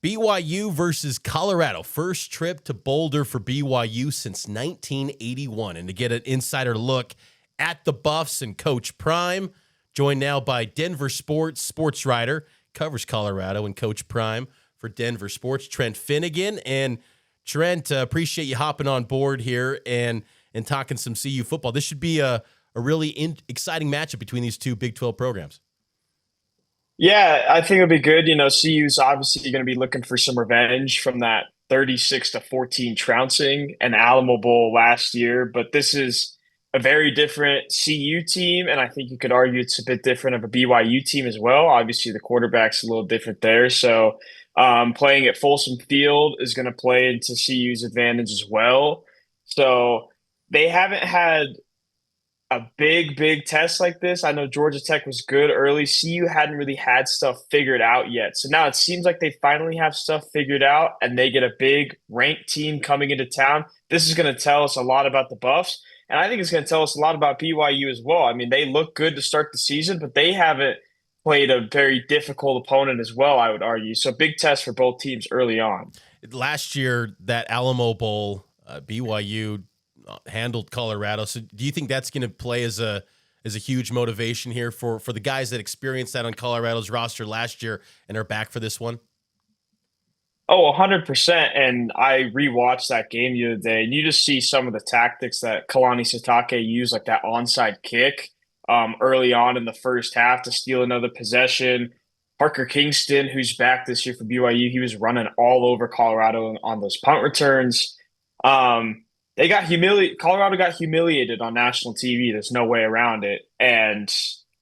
BYU versus Colorado. First trip to Boulder for BYU since 1981. And to get an insider look at the Buffs and Coach Prime, joined now by Denver sports writer, covers Colorado, and Coach Prime for Denver Sports, Trent Finnegan. And Trent, appreciate you hopping on board here and talking some CU football. This should be a really exciting matchup between these two Big 12 programs. Yeah, I think it'll be good. CU's obviously going to be looking for some revenge from that 36-14 trouncing and Alamo Bowl last year. But this is a very different CU team, and I think you could argue it's a bit different of a BYU team as well. Obviously, the quarterback's a little different there. So playing at Folsom Field is going to play into CU's advantage as well. So they haven't had a big test like this. I know Georgia Tech was good early. CU hadn't really had stuff figured out yet. So now it seems like they finally have stuff figured out and they get a big ranked team coming into town. This is going to tell us a lot about the Buffs. And I think it's going to tell us a lot about BYU as well. I mean, they look good to start the season, but they haven't played a very difficult opponent as well, I would argue. So big test for both teams early on. Last year, that Alamo Bowl, BYU handled Colorado. So do you think that's going to play as a huge motivation here for the guys that experienced that on Colorado's roster last year and are back for this one? Oh, 100%. And I rewatched that game the other day, and you just see some of the tactics that Kalani Sitake used, like that onside kick early on in the first half to steal another possession. Parker Kingston, who's back this year for BYU, he was running all over Colorado on those punt returns. They got humiliated. Colorado got humiliated on national TV. There's no way around it. And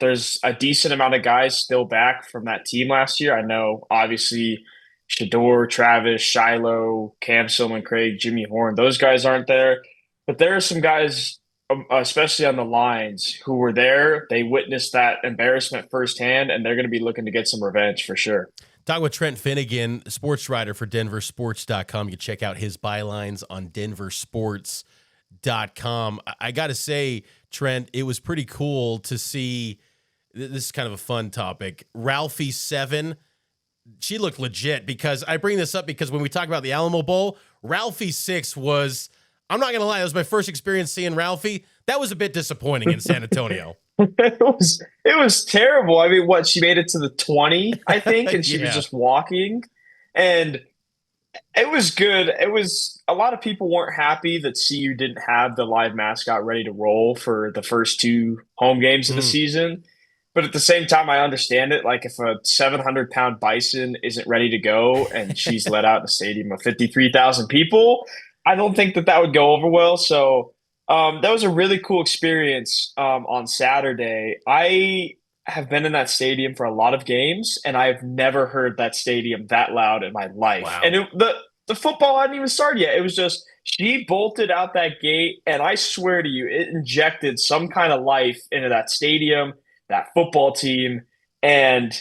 there's a decent amount of guys still back from that team last year. I know, obviously, Shador, Travis, Shiloh, Cam Silman, Craig, Jimmy Horn. Those guys aren't there. But there are some guys, especially on the lines, who were there. They witnessed that embarrassment firsthand, and they're going to be looking to get some revenge for sure. Talking with Trent Finnegan, sports writer for denversports.com. You can check out his bylines on denversports.com. I got to say, Trent, it was pretty cool to see. This is kind of a fun topic. Ralphie 7, she looked legit, because I bring this up because when we talk about the Alamo Bowl, Ralphie 6 was, I'm not going to lie, that was my first experience seeing Ralphie. That was a bit disappointing in San Antonio. It was terrible. I mean, she made it to the 20, I think, and she Yeah. was just walking. And it was good. It was, a lot of people weren't happy that CU didn't have the live mascot ready to roll for the first two home games of the season. But at the same time, I understand it. Like, if a 700-pound bison isn't ready to go and she's let out in a stadium of 53,000 people, I don't think that would go over well. So that was a really cool experience on Saturday. I have been in that stadium for a lot of games, and I've never heard that stadium that loud in my life. Wow. And the football hadn't even started yet. It was just, she bolted out that gate, and I swear to you, it injected some kind of life into that stadium, that football team. And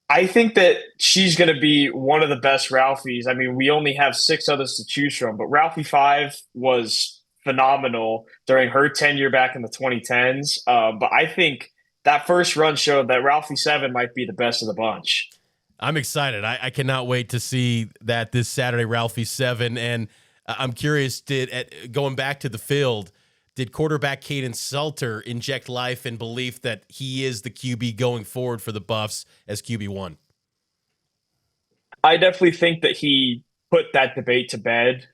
I think that she's going to be one of the best Ralphies. I mean, we only have 6 others to choose from, but Ralphie 5 was phenomenal during her tenure back in the 2010s. But I think that first run showed that Ralphie 7 might be the best of the bunch. I'm excited. I cannot wait to see that this Saturday, Ralphie 7. And I'm curious, going back to the field, did quarterback Kaidon Salter inject life and belief that he is the QB going forward for the Buffs as QB1? I definitely think that he put that debate to bed.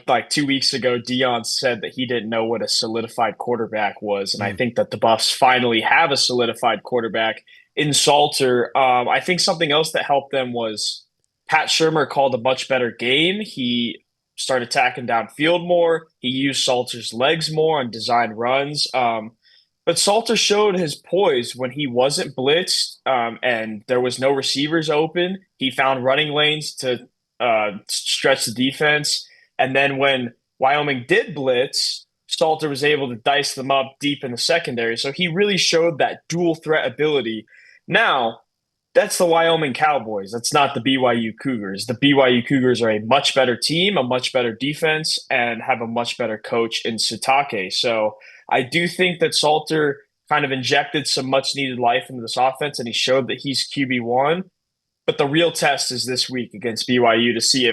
Like 2 weeks ago, Deion said that he didn't know what a solidified quarterback was. And I think that the Buffs finally have a solidified quarterback in Salter. I think something else that helped them was Pat Shurmur called a much better game. He started attacking downfield more. He used Salter's legs more on design runs. But Salter showed his poise when he wasn't blitzed and there was no receivers open. He found running lanes to stretch the defense. And then when Wyoming did blitz, Salter was able to dice them up deep in the secondary. So he really showed that dual threat ability. Now, that's the Wyoming Cowboys. That's not the BYU Cougars. The BYU Cougars are a much better team, a much better defense, and have a much better coach in Sitake. So I do think that Salter kind of injected some much needed life into this offense, and he showed that he's QB1. But the real test is this week against BYU to see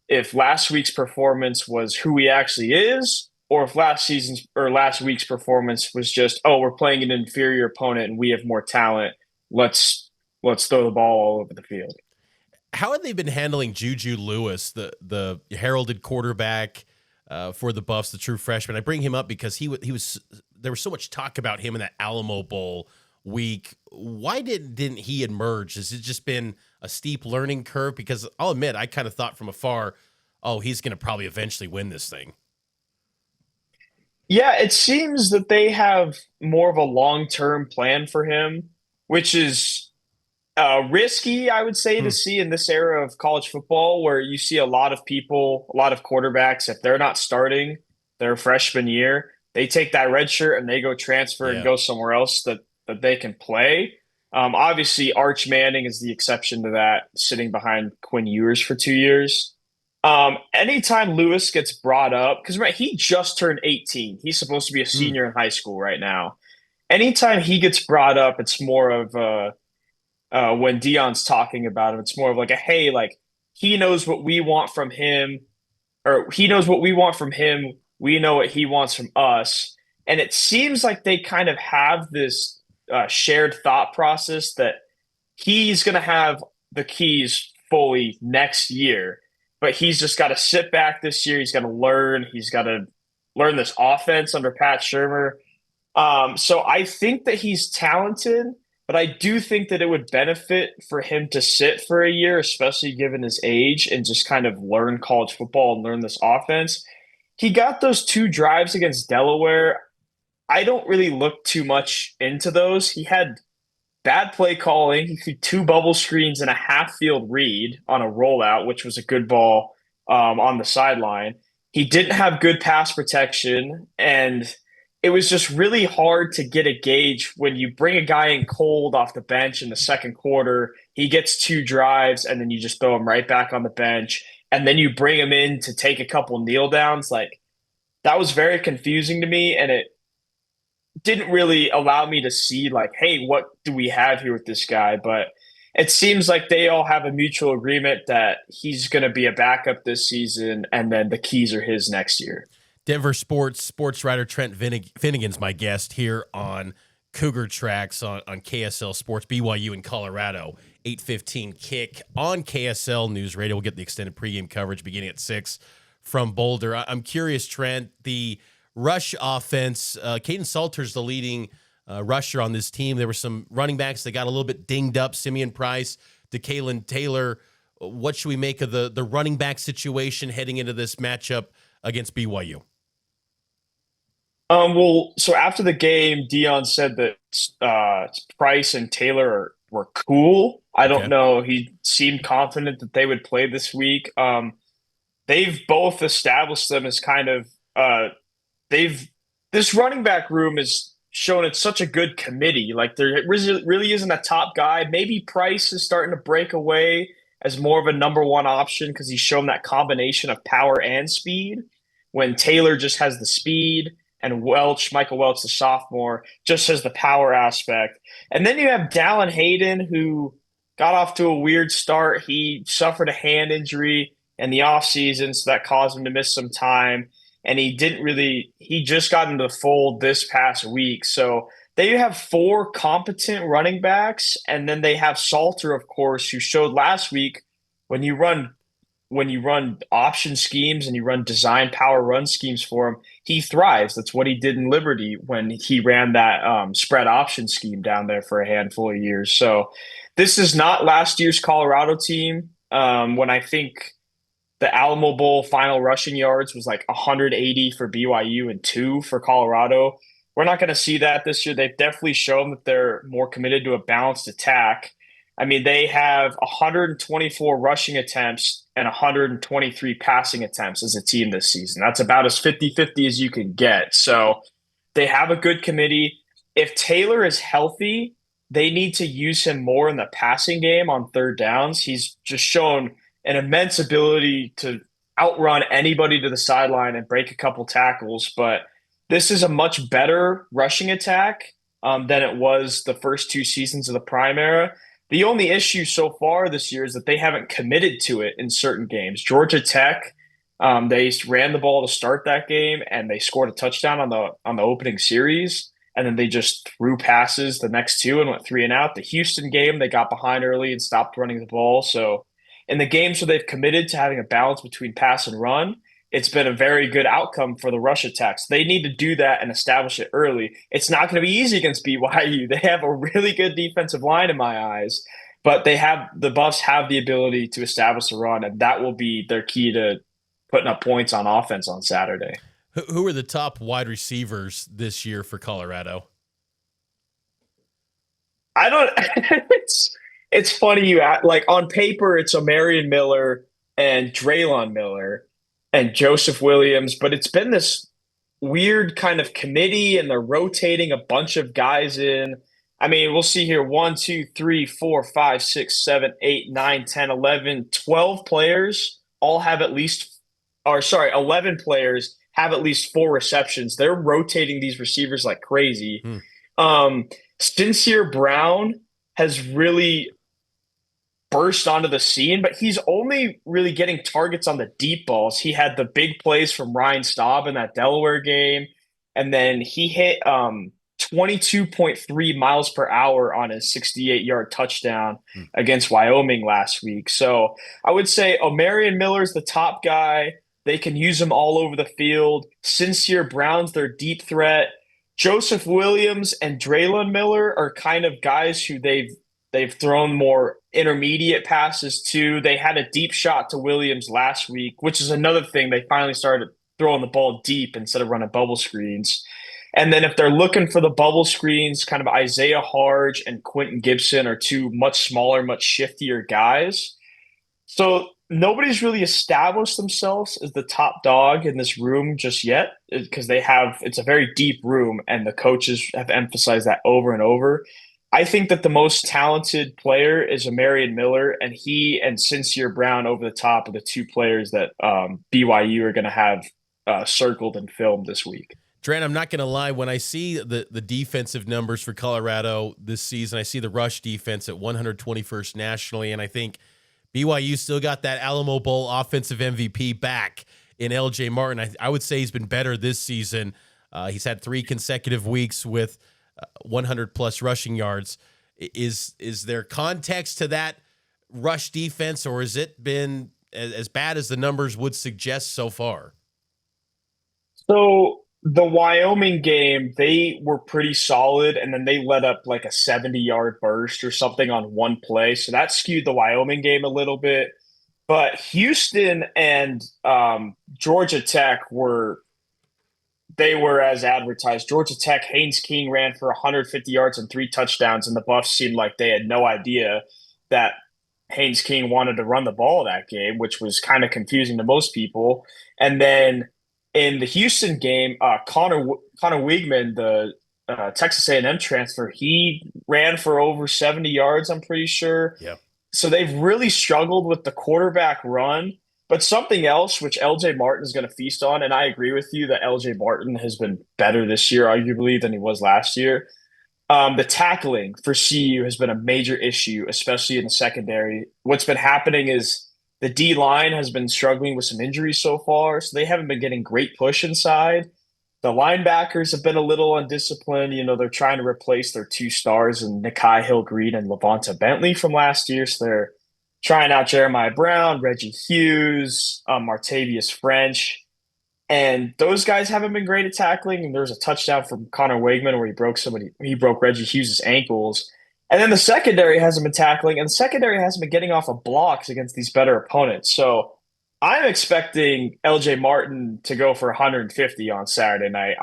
if last week's performance was who he actually is, or if last week's performance was just, oh, we're playing an inferior opponent and we have more talent. Let's throw the ball all over the field. How have they been handling Juju Lewis, the heralded quarterback for the Buffs, the true freshman? I bring him up because he was there was so much talk about him in that Alamo Bowl week. Why didn't he emerge? Has it just been a steep learning curve? Because I'll admit, I kind of thought from afar, oh, he's going to probably eventually win this thing. Yeah, it seems that they have more of a long-term plan for him, which is risky, I would say, to see in this era of college football, where you see a lot of people, a lot of quarterbacks, if they're not starting their freshman year, they take that red shirt and they go transfer and go somewhere else that they can play. Obviously, Arch Manning is the exception to that, sitting behind Quinn Ewers for 2 years. Anytime Lewis gets brought up, because he just turned 18, he's supposed to be a senior in high school right now. Anytime he gets brought up, it's more of when Deion's talking about him, it's more of like hey, like he knows what we want from him, or he knows what we want from him. We know what he wants from us. And it seems like they kind of have this shared thought process that he's going to have the keys fully next year, but he's just got to sit back this year. He's got to learn. He's got to learn this offense under Pat Shurmur. So I think that he's talented, but I do think that it would benefit for him to sit for a year, especially given his age, and just kind of learn college football and learn this offense. He got those 2 drives against Delaware. I don't really look too much into those. He had bad play calling. He threw 2 bubble screens and a half-field read on a rollout, which was a good ball on the sideline. He didn't have good pass protection, and it was just really hard to get a gauge when you bring a guy in cold off the bench in the second quarter. He gets 2 drives, and then you just throw him right back on the bench, and then you bring him in to take a couple kneel downs. Like, that was very confusing to me, and it didn't really allow me to see, like, hey, what do we have here with this guy? But it seems like they all have a mutual agreement that he's going to be a backup this season, and then the keys are his next year. Denver sports writer Trent Finnegan's my guest here on Cougar Tracks on KSL Sports, BYU in Colorado, 8:15 kick on KSL NewsRadio. We'll get the extended pregame coverage beginning at 6 from Boulder. I'm curious, Trent, the rush offense, Kaidon Salter's the leading rusher on this team. There were some running backs that got a little bit dinged up, Simeon Price, DeKalen Taylor. What should we make of the running back situation heading into this matchup against BYU? Well, so after the game, Deion said that Price and Taylor were cool. I don't know. He seemed confident that they would play this week. They've both established them as kind of this running back room is shown it's such a good committee. Like, there really isn't a top guy. Maybe Price is starting to break away as more of a number 1 option because he's shown that combination of power and speed, when Taylor just has the speed, and Michael Welch, the sophomore, just has the power aspect. And then you have Dallin Hayden, who got off to a weird start. He suffered a hand injury in the offseason, so that caused him to miss some time. And he just got into the fold this past week. So they have 4 competent running backs, and then they have Salter, of course, who showed last week when you run option schemes and you run design power run schemes for him, he thrives. That's what he did in Liberty when he ran that spread option scheme down there for a handful of years. So this is not last year's Colorado team. When I think the Alamo Bowl final rushing yards was like 180 for BYU and 2 for Colorado. We're not going to see that this year. They've definitely shown that they're more committed to a balanced attack. I mean, they have 124 rushing attempts and 123 passing attempts as a team this season. That's about as 50-50 as you can get. So they have a good committee. If Taylor is healthy, they need to use him more in the passing game on third downs. He's just shown an immense ability to outrun anybody to the sideline and break a couple tackles. But this is a much better rushing attack than it was the first 2 seasons of the Prime era. The only issue so far this year is that they haven't committed to it in certain games. Georgia Tech, they ran the ball to start that game, and they scored a touchdown on the opening series, and then they just threw passes the next two and went 3-and-out. The Houston game, they got behind early and stopped running the ball. So in the games where they've committed to having a balance between pass and run, it's been a very good outcome for the rush attacks. They need to do that and establish it early. It's not going to be easy against BYU. They have a really good defensive line in my eyes, but the Buffs have the ability to establish a run, and that will be their key to putting up points on offense on Saturday. Who are the top wide receivers this year for Colorado? I don't. It's funny like on paper it's Omarion Miller and Draylon Miller and Joseph Williams, but it's been this weird kind of committee, and they're rotating a bunch of guys in. I mean, we'll see here 1, 2, 3, 4, 5, 6, 7, 8, 9, 10, 11, 12 players all have at least, or sorry, 11 players have at least 4 receptions. They're rotating these receivers like crazy. Sincere Brown has really burst onto the scene, but he's only really getting targets on the deep balls. He had the big plays from Ryan Staub in that Delaware game, and then he hit 22.3 miles per hour on a 68-yard touchdown against Wyoming last week. So I would say Omarion Miller's the top guy. They can use him all over the field. Sincere Brown's their deep threat. Joseph Williams and Draylon Miller are kind of guys who they've thrown more intermediate passes to. They had a deep shot to Williams last week, which is another thing. They finally started throwing the ball deep instead of running bubble screens. And then if they're looking for the bubble screens, kind of Isaiah Harge and Quentin Gibson are two much smaller, much shiftier guys. So nobody's really established themselves as the top dog in this room just yet, because it's a very deep room, and the coaches have emphasized that over and over. I think that the most talented player is Omarion Miller, and he and Sincere Brown over the top are the two players that BYU are going to have circled and filmed this week. Trent, I'm not going to lie. When I see the defensive numbers for Colorado this season, I see the rush defense at 121st nationally, and I think BYU still got that Alamo Bowl offensive MVP back in LJ Martin. I would say he's been better this season. He's had 3 consecutive weeks with 100-plus rushing yards. Is there context to that rush defense, or has it been as bad as the numbers would suggest so far? So the Wyoming game, they were pretty solid, and then they let up like a 70-yard burst or something on one play. So that skewed the Wyoming game a little bit. But Houston and Georgia Tech were as advertised. Georgia Tech, Haynes King ran for 150 yards and 3 touchdowns, and the Buffs seemed like they had no idea that Haynes King wanted to run the ball that game, which was kind of confusing to most people. And then in the Houston game, Connor Weigman, the Texas A&M transfer, he ran for over 70 yards, I'm pretty sure. Yep. So they've really struggled with the quarterback run. But something else which LJ Martin is going to feast on, and I agree with you that LJ Martin has been better this year, arguably, than he was last year. The tackling for CU has been a major issue, especially in the secondary. What's been happening is the D-line has been struggling with some injuries so far, so they haven't been getting great push inside. The linebackers have been a little undisciplined. You know, they're trying to replace their 2 stars in Nikai Hill-Green and Levonta Bentley from last year, so they're trying out Jeremiah Brown, Reggie Hughes, Martavius French. And those guys haven't been great at tackling. And there was a touchdown from Connor Weigman where he broke Reggie Hughes' ankles. And then the secondary hasn't been tackling, and the secondary hasn't been getting off of blocks against these better opponents. So I'm expecting LJ Martin to go for 150 on Saturday night.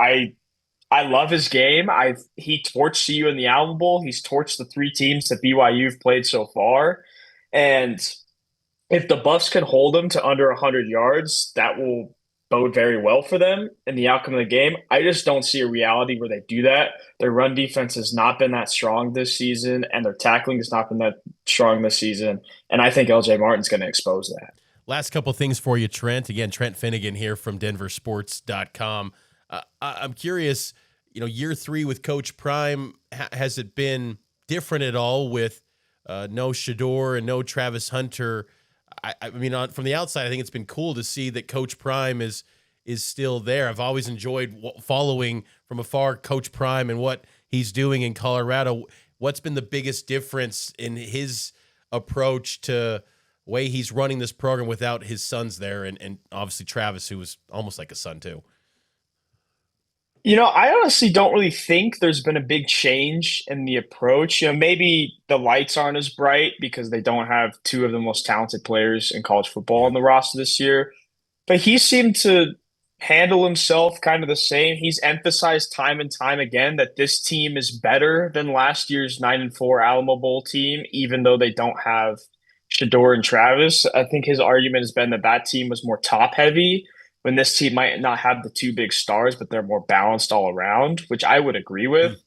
I love his game. He torched CU in the Alamo Bowl. He's torched the 3 teams that BYU have played so far. And if the Buffs can hold him to under 100 yards, that will bode very well for them in the outcome of the game. I just don't see a reality where they do that. Their run defense has not been that strong this season, and their tackling has not been that strong this season. And I think LJ Martin's going to expose that. Last couple things for you, Trent. Again, Trent Finnegan here from denversports.com. I'm curious, year 3 with Coach Prime, has it been different at all with no Shador and no Travis Hunter. I mean, from the outside, I think it's been cool to see that Coach Prime is still there. I've always enjoyed following from afar Coach Prime and what he's doing in Colorado. What's been the biggest difference in his approach to way he's running this program without his sons there, and obviously Travis, who was almost like a son too? I honestly don't really think there's been a big change in the approach. Maybe the lights aren't as bright because they don't have two of the most talented players in college football on the roster this year. But he seemed to handle himself kind of the same. He's emphasized time and time again that this team is better than last year's 9-4 Alamo Bowl team, even though they don't have Shador and Travis. I think his argument has been that team was more top heavy when this team might not have the two big stars, but they're more balanced all around, which I would agree with.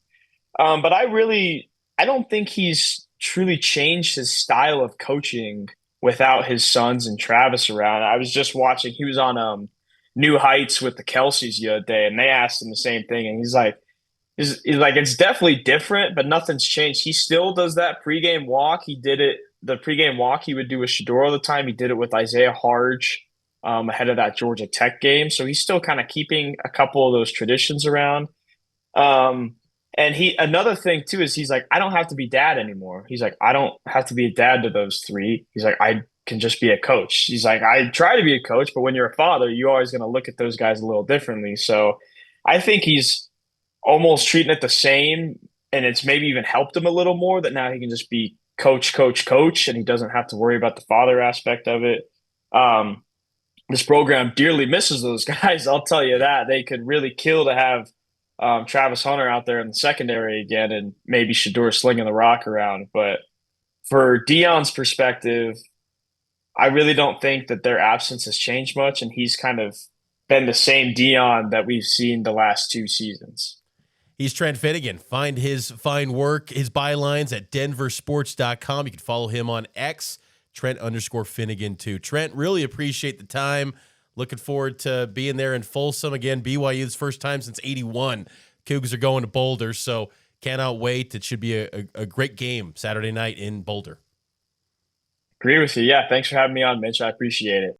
But I don't think he's truly changed his style of coaching without his sons and Travis around. I was just watching, he was on New Heights with the Kelseys the other day, and they asked him the same thing. And he's like, it's definitely different, but nothing's changed. He still does that pregame walk. The pregame walk he would do with Shador all the time. He did it with Isaiah Harge ahead of that Georgia Tech game. So he's still kind of keeping a couple of those traditions around. And another thing too is he's like, I don't have to be dad anymore. He's like, I don't have to be a dad to those three. He's like, I can just be a coach. He's like, I try to be a coach, but when you're a father, you're always going to look at those guys a little differently. So I think he's almost treating it the same, and it's maybe even helped him a little more that now he can just be coach, and he doesn't have to worry about the father aspect of it. This program dearly misses those guys. I'll tell you that. They could really kill to have Travis Hunter out there in the secondary again, and maybe Shador slinging the rock around. But for Deion's perspective, I really don't think that their absence has changed much, and he's kind of been the same Deion that we've seen the last two seasons. He's Trent Finnegan. Find his fine work, his bylines at denversports.com. You can follow him on X, Trent_Finnegan too. Trent, really appreciate the time. Looking forward to being there in Folsom again. BYU's first time since '81. Cougars are going to Boulder, so cannot wait. It should be a great game Saturday night in Boulder. Agree with you. Yeah, thanks for having me on, Mitch. I appreciate it.